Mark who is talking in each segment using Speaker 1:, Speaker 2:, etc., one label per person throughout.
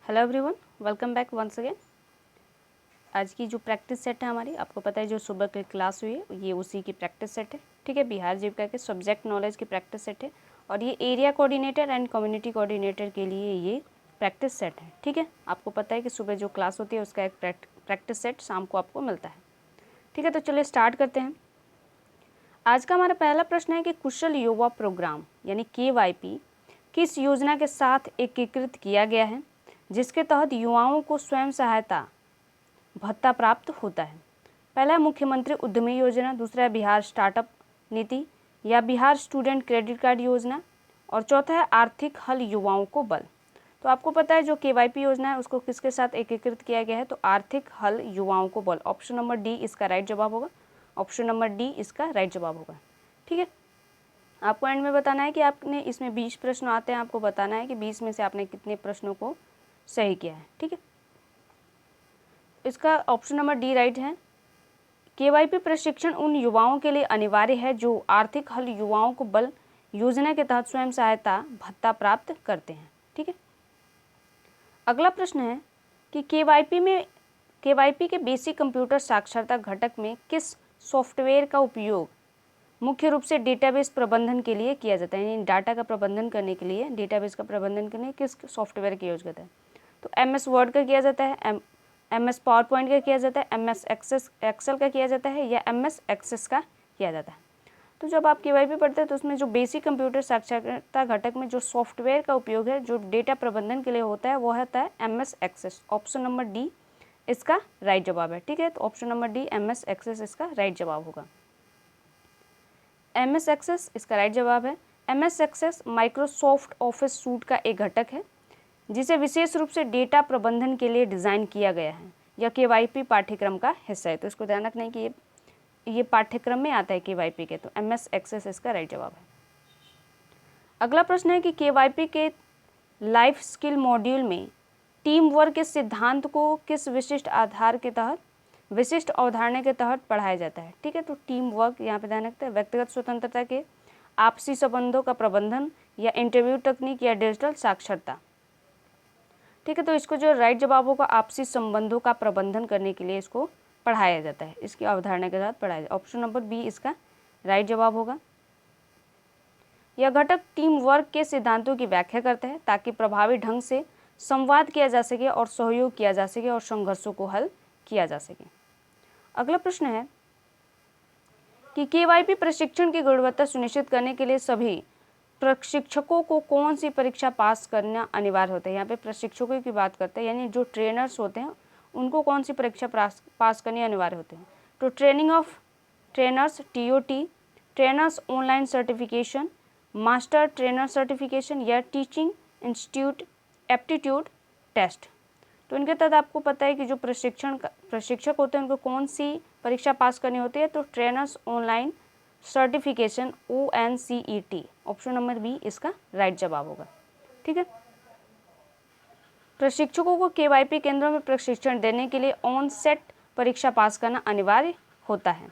Speaker 1: Hello everyone, welcome back once again. आज की जो प्रैक्टिस सेट है हमारी, आपको पता है जो सुबह की क्लास हुई है ये उसी की प्रैक्टिस सेट है। ठीक है, बिहार जीविका के सब्जेक्ट नॉलेज की प्रैक्टिस सेट है और ये area coordinator and community coordinator के लिए ये प्रैक्टिस सेट है। ठीक है, आपको पता है कि सुबह जो क्लास होती है उसका एक प्रैक्टिस सेट शाम को आपको मिलता है। ठीक है, तो चलिए स्टार्ट करते हैं। आज का हमारा पहला प्रश्न है कि कुशल युवा प्रोग्राम यानी KYP किस योजना के साथ एकीकृत किया गया है जिसके तहत युवाओं को स्वयं सहायता भत्ता प्राप्त होता है। पहला है मुख्यमंत्री उद्यमी योजना, दूसरा है बिहार स्टार्टअप नीति या बिहार स्टूडेंट क्रेडिट कार्ड योजना और चौथा है आर्थिक हल युवाओं को बल। तो आपको पता है जो KYP योजना है उसको किसके साथ एकीकृत किया गया है, तो आर्थिक हल युवाओं को बल। ऑप्शन नंबर डी इसका राइट जवाब होगा। ऑप्शन नंबर डी इसका राइट जवाब होगा। ठीक है, आपको एंड में बताना है कि आपने इसमें 20 प्रश्न आते हैं, आपको बताना है कि 20 में से आपने कितने प्रश्नों को सही किया है। ठीक है, इसका ऑप्शन नंबर डी राइट है। KYP प्रशिक्षण उन युवाओं के लिए अनिवार्य है जो आर्थिक हल युवाओं को बल योजना के तहत स्वयं सहायता भत्ता प्राप्त करते हैं। ठीक है, अगला प्रश्न है कि KYP के बेसिक कंप्यूटर साक्षरता घटक में किस सॉफ्टवेयर का उपयोग मुख्य रूप से डेटाबेस प्रबंधन के लिए किया जाता है, यानी डाटा का प्रबंधन करने के लिए, डेटाबेस का प्रबंधन करने किस सॉफ्टवेयर का यूज करता है। तो MS वर्ड का किया जाता है, MS पावर पॉइंट का किया जाता है, MS एक्सेल का किया जाता है या MS एक्सेस का किया जाता है। तो जब आप KYP पढ़ते हैं तो उसमें जो बेसिक कंप्यूटर साक्षरता घटक में जो सॉफ्टवेयर का उपयोग है जो डेटा प्रबंधन के लिए होता है वो होता है MS access. Option number D इसका राइट जवाब है। ठीक है, तो option number D MS access इसका राइट जवाब होगा। MS एक्सेस इसका राइट जवाब है। MS access Microsoft office suite का एक घटक है जिसे विशेष रूप से डेटा प्रबंधन के लिए डिज़ाइन किया गया है। यह KYP पाठ्यक्रम का हिस्सा है, तो इसको ध्यान रखना है कि ये पाठ्यक्रम में आता है KYP के, तो MS एक्सेस इसका राइट जवाब है। अगला प्रश्न है कि KYP के लाइफ स्किल मॉड्यूल में टीम वर्क के सिद्धांत को किस विशिष्ट अवधारणा के तहत पढ़ाया जाता है। ठीक है, तो टीम वर्क यहाँ पे ध्यान रखते हैं, व्यक्तिगत स्वतंत्रता के, आपसी संबंधों का प्रबंधन या इंटरव्यू तकनीक या डिजिटल साक्षरता। ठीक है, तो इसको जो राइट जवाब होगा आपसी संबंधों का प्रबंधन करने के लिए इसको पढ़ाया जाता है, इसकी अवधारणा के साथ पढ़ाया जाता है। ऑप्शन नंबर बी इसका राइट जवाब होगा। यह घटक टीम वर्क के सिद्धांतों की व्याख्या करता है ताकि प्रभावी ढंग से संवाद किया जा सके और सहयोग किया जा सके और संघर्षों को हल किया जा सके। अगला प्रश्न है कि KYP प्रशिक्षण की गुणवत्ता सुनिश्चित करने के लिए सभी प्रशिक्षकों को कौन सी परीक्षा पास करना अनिवार्य होता है। यहाँ पे प्रशिक्षकों की बात करते हैं, यानी जो ट्रेनर्स होते हैं उनको कौन सी परीक्षा पास करनी अनिवार्य होते हैं। तो training of trainers TOT, trainers online certification, master trainer certification या टीचिंग इंस्टीट्यूट एप्टीट्यूड टेस्ट। तो इनके तहत आपको पता है कि जो प्रशिक्षक होते हैं उनको कौन सी परीक्षा पास करनी होती है, तो trainers online certification ONCET। Option number B इसका राइट जवाब होगा। ठीक है, प्रशिक्षकों को KYP केंद्रों में प्रशिक्षण देने के लिए ऑन सेट परीक्षा पास करना अनिवार्य होता है।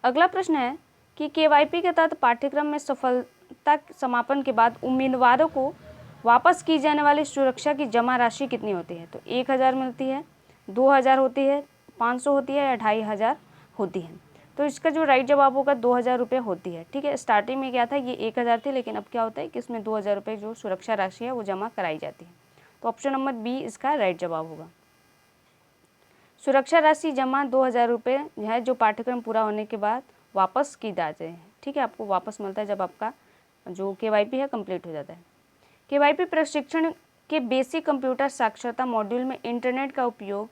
Speaker 1: अगला प्रश्न है कि KYP के तहत पाठ्यक्रम में सफलता समापन के बाद उम्मीदवारों को वापस की जाने वाली सुरक्षा की जमा राशि कितनी होती है। तो 1000 मिलती है, 2000 होती है, 500 होती है या 2500 होती है। तो इसका जो राइट जवाब होगा 2000 रुपये होती है। ठीक है, स्टार्टिंग में क्या था ये 1000 थी, लेकिन अब क्या होता है कि इसमें 2000 रुपये जो सुरक्षा राशि है वो जमा कराई जाती है। तो ऑप्शन नंबर बी इसका राइट जवाब होगा। सुरक्षा राशि जमा 2000 रुपये है जो पाठ्यक्रम पूरा होने के बाद वापस की जाते हैं। ठीक है, आपको वापस मिलता है जब आपका जो KYP है कंप्लीट हो जाता है। KYP प्रशिक्षण के बेसिक कंप्यूटर साक्षरता मॉड्यूल में इंटरनेट का उपयोग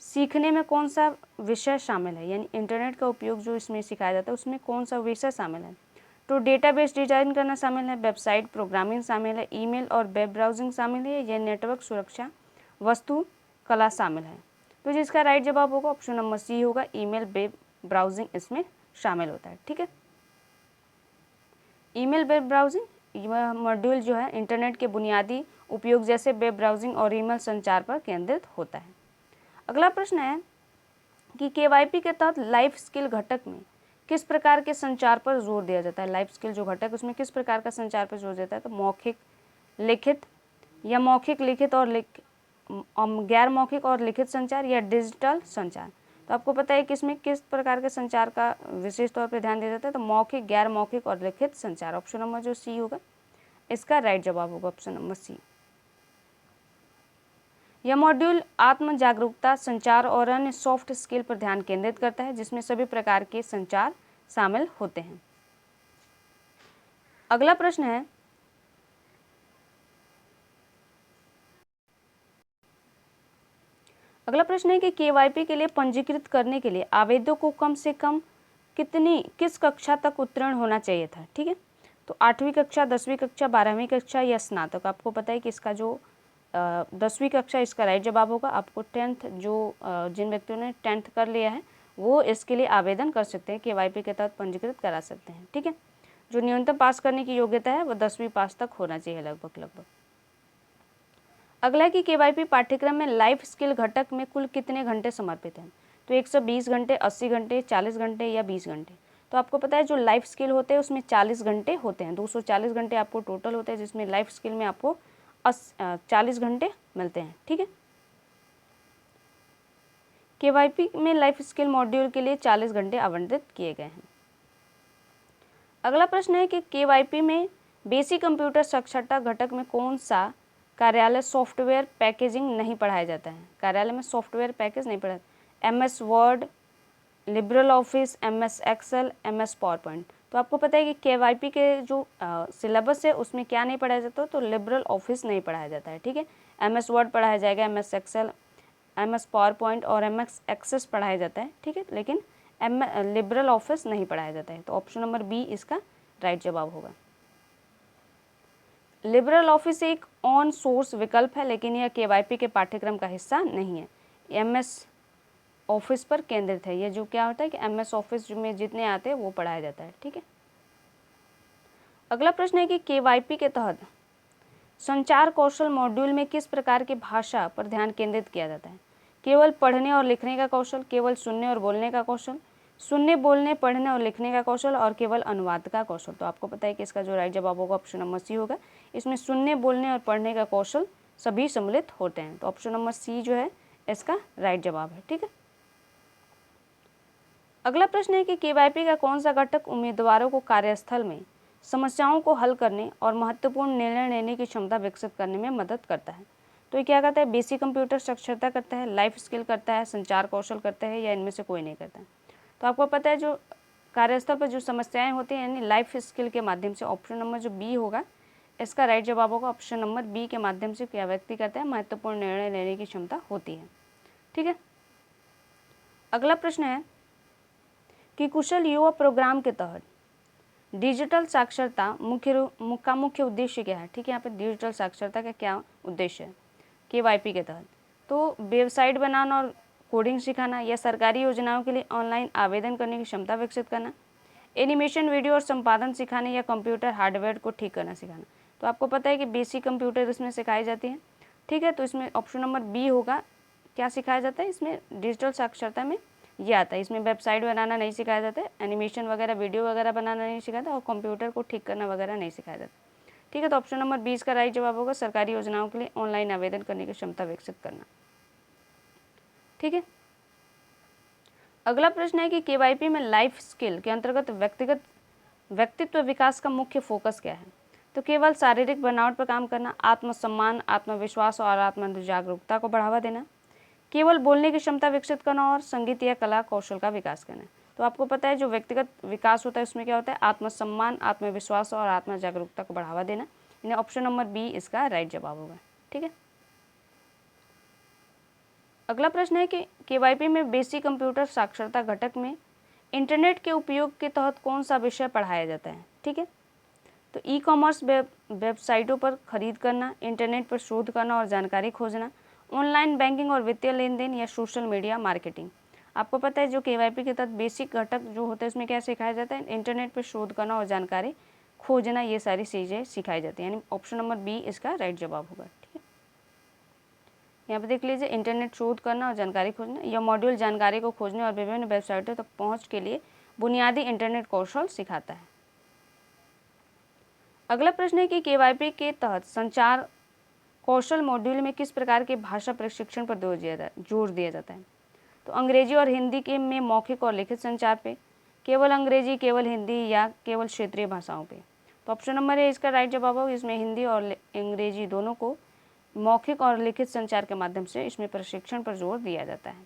Speaker 1: सीखने में कौन सा विषय शामिल है, यानी इंटरनेट का उपयोग जो इसमें सिखाया जाता है उसमें कौन सा विषय शामिल है। तो डेटाबेस डिजाइन करना शामिल है, वेबसाइट प्रोग्रामिंग शामिल है, ईमेल और वेब ब्राउजिंग शामिल है, या नेटवर्क सुरक्षा वस्तु कला शामिल है। तो जिसका राइट जवाब होगा ऑप्शन नंबर सी होगा, ईमेल वेब ब्राउजिंग इसमें शामिल होता है। ठीक है, ईमेल वेब ब्राउजिंग यह मॉड्यूल जो है इंटरनेट के बुनियादी उपयोग जैसे वेब ब्राउजिंग और ईमेल संचार पर केंद्रित होता है। अगला प्रश्न है कि KYP के तहत लाइफ स्किल घटक में किस प्रकार के संचार पर जोर दिया जाता है। लाइफ स्किल जो घटक उसमें किस प्रकार का संचार पर जोर देता है, तो मौखिक, लिखित, या मौखिक लिखित और गैर मौखिक और लिखित संचार या डिजिटल संचार। तो आपको पता है कि इसमें किस प्रकार के संचार का विशेष तौर पर ध्यान दिया जाता है, तो मौखिक, गैर मौखिक और लिखित संचार। ऑप्शन नंबर जो सी होगा इसका राइट जवाब होगा, ऑप्शन नंबर सी। यह मॉड्यूल आत्म जागरूकता, संचार और अन्य सॉफ्ट स्किल पर ध्यान केंद्रित करता है, जिसमें सभी प्रकार के संचार शामिल होते हैं। अगला प्रश्न है, कि केवाईपी के लिए पंजीकृत करने के लिए आवेदक को कम से कम किस कक्षा तक उत्तीर्ण होना चाहिए था। ठीक है, तो 8वीं कक्षा, 10वीं कक्षा, 12वीं कक्षा या स्नातक। आपको पता है कि इसका जो 10वीं कक्षा इसका राइट जवाब होगा। आपको 10th जिन व्यक्तियों ने 10th कर लिया है वो इसके लिए आवेदन कर सकते हैं, केवाईपी के तहत पंजीकृत करा सकते हैं। ठीक है, जो न्यूनतम पास करने की योग्यता है वो 10वीं पास तक होना चाहिए लगभग। अगला है कि केवाईपी पाठ्यक्रम में लाइफ स्किल घटक में कुल कितने घंटे समर्पित हैं। तो 120 घंटे, 80 घंटे, 40 घंटे या 20 घंटे। तो आपको पता है जो लाइफ स्किल होते हैं उसमें 40 घंटे होते हैं, 240 घंटे आपको टोटल होते हैं, जिसमें लाइफ स्किल में आपको 40 घंटे मिलते हैं। ठीक है, केवाईपी में लाइफ स्किल मॉड्यूल के लिए 40 घंटे आवंटित किए गए हैं। अगला प्रश्न है कि केवाईपी में बेसिक कंप्यूटर साक्षरता घटक में कौन सा कार्यालय सॉफ्टवेयर पैकेजिंग नहीं पढ़ाया जाता है। कार्यालय में सॉफ्टवेयर पैकेज नहीं पढ़ाया, MS word, liberal office, MS excel, MS power point. तो आपको पता है कि केवाईपी के जो सिलेबस है उसमें क्या नहीं पढ़ाया जाता, तो लिबरल ऑफिस नहीं पढ़ाया जाता है। ठीक है, MS वर्ड पढ़ाया जाएगा, MS excel, MS power point और MS एक्सेस पढ़ाया जाता है। ठीक है, लेकिन लिबरल ऑफिस नहीं पढ़ाया जाता है। तो ऑप्शन नंबर बी इसका राइट जवाब होगा। लिबरल ऑफिस एक ऑन सोर्स विकल्प है, लेकिन यह केवाईपी के पाठ्यक्रम का हिस्सा नहीं है। MS ऑफिस पर केंद्रित है। ये जो क्या होता है कि MS ऑफिस में जितने आते हैं वो पढ़ाया जाता है। ठीक है, अगला प्रश्न है कि केवाईपी के तहत संचार कौशल मॉड्यूल में किस प्रकार की भाषा पर ध्यान केंद्रित किया जाता है। केवल पढ़ने और लिखने का कौशल, केवल सुनने और बोलने का कौशल, सुनने, बोलने, पढ़ने और लिखने का कौशल और केवल अनुवाद का कौशल। तो आपको पता है कि इसका जो राइट जवाब होगा ऑप्शन नंबर सी होगा। इसमें सुनने, बोलने और पढ़ने का कौशल सभी सम्मिलित होते हैं। तो ऑप्शन नंबर सी जो है इसका राइट जवाब है। ठीक है, अगला प्रश्न है कि केवाईपी का कौन सा घटक उम्मीदवारों को कार्यस्थल में समस्याओं को हल करने और महत्वपूर्ण निर्णय लेने की क्षमता विकसित करने में मदद करता है। तो ये क्या करता है, बेसिक कंप्यूटर साक्षरता करता है, लाइफ स्किल करता है, संचार कौशल करता है या इनमें से कोई नहीं करता है। तो आपको पता है जो कार्यस्थल पर जो समस्याएं होती हैं यानी लाइफ स्किल के माध्यम से, ऑप्शन नंबर जो बी होगा इसका राइट जवाब होगा। ऑप्शन नंबर बी के माध्यम से क्या व्यक्ति करता है, महत्वपूर्ण निर्णय लेने की क्षमता होती है। ठीक है, अगला प्रश्न है कि कुशल युवा प्रोग्राम के तहत डिजिटल साक्षरता मुख्य उद्देश्य क्या है। ठीक है, यहाँ पे डिजिटल साक्षरता का क्या उद्देश्य है केवाईपी के तहत। तो वेबसाइट बनाना और कोडिंग सिखाना या सरकारी योजनाओं के लिए ऑनलाइन आवेदन करने की क्षमता विकसित करना, एनिमेशन, वीडियो और संपादन सिखाने या कंप्यूटर हार्डवेयर को ठीक करना सिखाना। तो आपको पता है कि बेसिक कंप्यूटर इसमें सिखाई जाती है। ठीक है, तो इसमें ऑप्शन नंबर बी होगा, क्या सिखाया जाता है इसमें डिजिटल साक्षरता में ये आता है। इसमें वेबसाइट बनाना नहीं सिखाया जाता है, एनिमेशन वगैरह, वीडियो वगैरह बनाना नहीं सिखाता और कंप्यूटर को ठीक करना वगैरह नहीं सिखाया जाता। ठीक है, तो ऑप्शन नंबर 20 का राइट जवाब होगा, सरकारी योजनाओं के लिए ऑनलाइन आवेदन करने की क्षमता विकसित करना। ठीक है, अगला प्रश्न है कि केवाईपी में लाइफ स्किल के अंतर्गत व्यक्तित्व विकास का मुख्य फोकस क्या है। तो केवल शारीरिक बनावट पर काम करना, आत्मसम्मान, आत्मविश्वास और आत्म जागरूकता को बढ़ावा देना, केवल बोलने की क्षमता विकसित करना और संगीत या कला कौशल का विकास करना। तो आपको पता है जो व्यक्तिगत विकास होता है उसमें क्या होता है, आत्मसम्मान, आत्मविश्वास और आत्म जागरूकता को बढ़ावा देना। यानी ऑप्शन नंबर बी इसका राइट जवाब होगा। ठीक है, अगला प्रश्न है कि केवाईपी में बेसिक कंप्यूटर साक्षरता घटक में इंटरनेट के उपयोग के तहत कौन सा विषय पढ़ाया जाता है। ठीक है, तो ई-कॉमर्स वेबसाइटों पर खरीद करना, इंटरनेट पर शोध करना और जानकारी खोजना, ऑनलाइन बैंकिंग और वित्तीय लेन देन या सोशल मीडिया मार्केटिंग। आपको पता है जो केवाईपी के तहत बेसिक घटक जो होते हैं उसमें क्या सिखाया जाता है, इंटरनेट पर शोध करना और जानकारी खोजना, ये सारी चीज़ें सिखाई जाती हैं। यानी ऑप्शन नंबर बी इसका राइट जवाब होगा। ठीक है, यहाँ पे देख लीजिए, इंटरनेट शोध करना और जानकारी खोजना। यह मॉड्यूल जानकारी को खोजने और विभिन्न वेबसाइटों तक पहुँच के लिए बुनियादी इंटरनेट कौशल सिखाता है। अगला प्रश्न है कि केवाईपी के तहत संचार कौशल मॉड्यूल में किस प्रकार के भाषा प्रशिक्षण पर जोर दिया जाता है? तो अंग्रेजी और हिंदी के में मौखिक और लिखित संचार पे, केवल अंग्रेजी, केवल हिंदी या केवल क्षेत्रीय भाषाओं पे? तो ऑप्शन नंबर ए इसका राइट जवाब होगा। इसमें हिंदी और अंग्रेजी दोनों को मौखिक और लिखित संचार के माध्यम से इसमें प्रशिक्षण पर जोर दिया जाता है।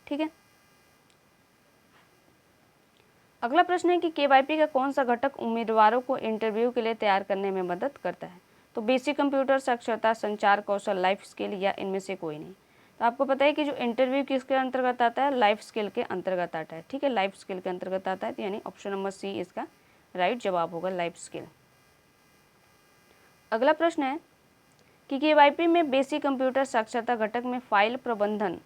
Speaker 1: ठीक है, अगला प्रश्न है कि केवाईपी का कौन सा घटक उम्मीदवारों को इंटरव्यू के लिए तैयार करने में मदद करता है? तो बेसिक कंप्यूटर साक्षरता, संचार कौशल, लाइफ स्किल या इनमें से कोई नहीं? तो आपको पता है कि जो इंटरव्यू किसके अंतर्गत आता है? लाइफ स्किल के अंतर्गत आता है। ठीक है, लाइफ स्किल के अंतर्गत आता है, तो यानी ऑप्शन नंबर सी इसका राइट जवाब होगा, लाइफ स्किल। अगला प्रश्न है कि केवाईपी में बेसिक कंप्यूटर साक्षरता घटक में फाइल प्रबंधन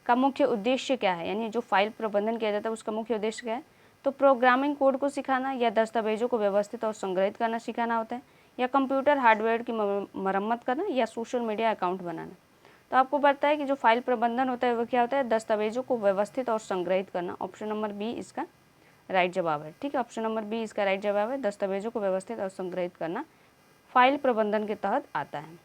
Speaker 1: का मुख्य उद्देश्य क्या है? यानी जो फाइल प्रबंधन किया जाता है उसका मुख्य उद्देश्य क्या है? तो प्रोग्रामिंग कोड को सिखाना, या दस्तावेजों को व्यवस्थित और संग्रहित करना सिखाना होता है, या कंप्यूटर हार्डवेयर की मरम्मत करना, या सोशल मीडिया अकाउंट बनाना? तो आपको पता है कि जो फाइल प्रबंधन होता है वो क्या होता है? दस्तावेजों को व्यवस्थित और संग्रहित करना। ऑप्शन नंबर बी इसका राइट जवाब है। ठीक है, ऑप्शन नंबर बी इसका राइट जवाब है। दस्तावेजों को व्यवस्थित और संग्रहित करना फाइल प्रबंधन के तहत आता है।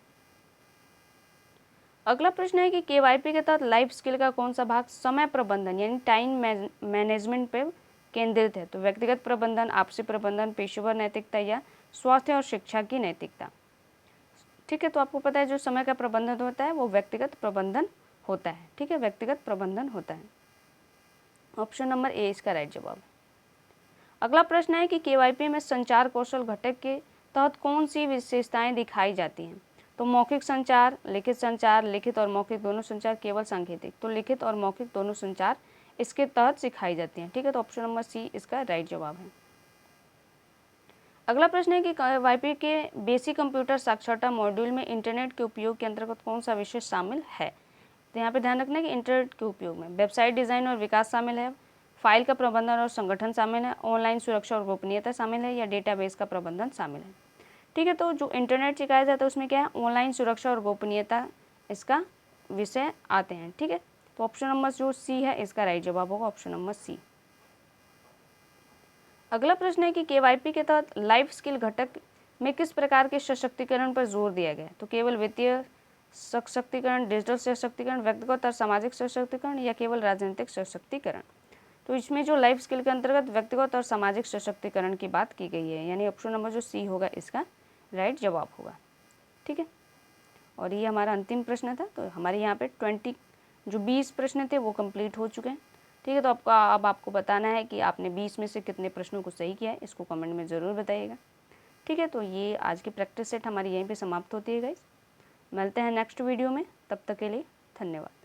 Speaker 1: अगला प्रश्न है कि केवाईपी के तहत लाइफ स्किल का कौन सा भाग समय प्रबंधन यानी टाइम मैनेजमेंट पे केंद्रित है? तो व्यक्तिगत प्रबंधन, आपसी प्रबंधन, पेशेवर नैतिकता या स्वास्थ्य और शिक्षा की नैतिकता? ठीक है, तो आपको पता है जो समय का प्रबंधन होता है वो व्यक्तिगत प्रबंधन होता है। ठीक है, व्यक्तिगत प्रबंधन होता है। ऑप्शन नंबर ए इसका राइट जवाब। अगला प्रश्न है कि केवाईपी में संचार कौशल घटक के तहत कौन सी विशेषताएं दिखाई जाती हैं? तो मौखिक संचार, लिखित संचार, लिखित और मौखिक दोनों संचार, केवल सांकेतिक? तो लिखित और मौखिक दोनों संचार इसके तहत सिखाई जाती हैं। ठीक है, तो ऑप्शन नंबर सी इसका राइट जवाब है। अगला प्रश्न है कि केवाईपी के बेसिक कंप्यूटर साक्षरता मॉड्यूल में इंटरनेट के उपयोग के अंतर्गत कौन सा विषय शामिल है? तो यहाँ पे ध्यान रखना है कि इंटरनेट के उपयोग में वेबसाइट डिज़ाइन और विकास शामिल है, फाइल का प्रबंधन और संगठन शामिल है, ऑनलाइन सुरक्षा और गोपनीयता शामिल है, या डेटाबेस का प्रबंधन शामिल है? ठीक है, तो जो इंटरनेट सिखाया जाता है उसमें क्या है? ऑनलाइन सुरक्षा और गोपनीयता इसका विषय आते हैं। ठीक है, तो ऑप्शन नंबर जो सी है इसका राइट जवाब होगा, ऑप्शन नंबर सी। अगला प्रश्न है कि केवाईपी के तहत लाइफ स्किल घटक में किस प्रकार के सशक्तिकरण पर जोर दिया गया है? तो केवल वित्तीय सशक्तिकरण, डिजिटल सशक्तिकरण, व्यक्तिगत और सामाजिक सशक्तिकरण, या केवल राजनीतिक सशक्तिकरण? तो इसमें जो लाइफ स्किल के अंतर्गत व्यक्तिगत और सामाजिक सशक्तिकरण की बात की गई है, यानी ऑप्शन नंबर जो सी होगा इसका राइट जवाब होगा। ठीक है, और ये हमारा अंतिम प्रश्न था। तो हमारे यहाँ पे 20 प्रश्न थे वो कंप्लीट हो चुके हैं। ठीक है, तो अब आपको बताना है कि आपने 20 में से कितने प्रश्नों को सही किया है, इसको कमेंट में ज़रूर बताइएगा। ठीक है, तो ये आज की प्रैक्टिस सेट हमारी यहीं पे समाप्त होती है गाइस। मिलते हैं नेक्स्ट वीडियो में, तब तक के लिए धन्यवाद।